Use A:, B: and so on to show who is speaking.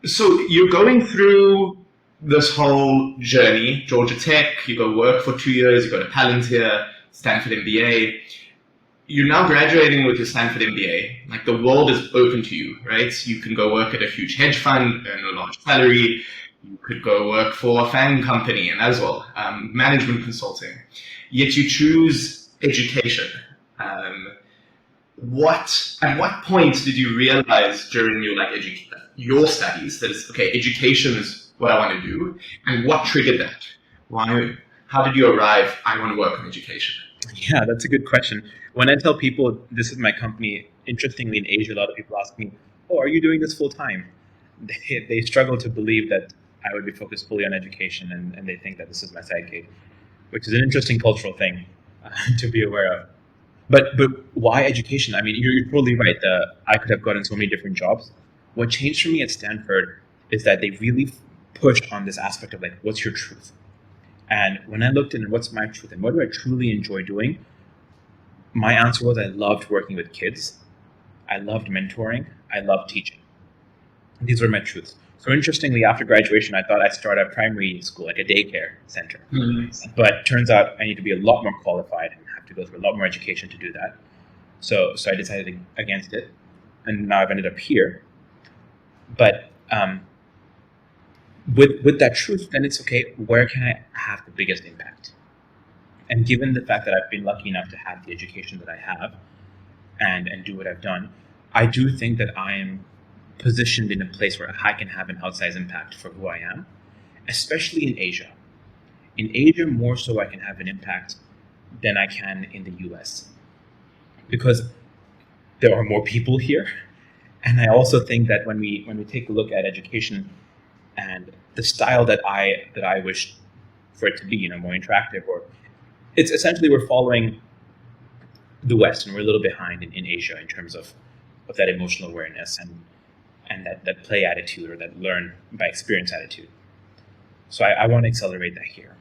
A: So you're going through this whole journey, Georgia Tech, you go work for 2 years, you go to Palantir, Stanford MBA. You're now graduating with your Stanford MBA. Like the world is open to you, right? You can go work at a huge hedge fund, earn a large salary. You could go work for a FANG company and as well, management consulting. Yet you choose education. Um, at what point did you realize during your your studies that it's okay, education is what I want to do, and what triggered that? Why? How did you arrive? I want to work on education.
B: Yeah, that's a good question. When I tell people this is my company, interestingly in Asia, a lot of people ask me, "Oh, are you doing this full time?" They struggle to believe that I would be focused fully on education, and they think that this is my side gig, which is an interesting cultural thing to be aware of. But why education? I mean, you're totally right. I could have gotten so many different jobs. What changed for me at Stanford is that they really pushed on this aspect of like, what's your truth? And when I looked in what's my truth and what do I truly enjoy doing, my answer was I loved working with kids. I loved mentoring. I loved teaching. These were my truths. So interestingly, after graduation, I thought I'd start a primary school, like a daycare center.
A: Mm-hmm.
B: But turns out I need to be a lot more qualified and have to go through a lot more education to do that. So I decided against it, and now I've ended up here. But with that truth, then it's okay. Where can I have the biggest impact? And given the fact that I've been lucky enough to have the education that I have, and do what I've done, I do think that I am positioned in a place where I can have an outsized impact for who I am, especially in Asia. In Asia, more so I can have an impact than I can in the US because there are more people here. And I also think that when we take a look at education and the style that I wish for it to be, more interactive, or it's essentially we're following the West and we're a little behind in Asia in terms of that emotional awareness and that play attitude or that learn by experience attitude. So I want to accelerate that here.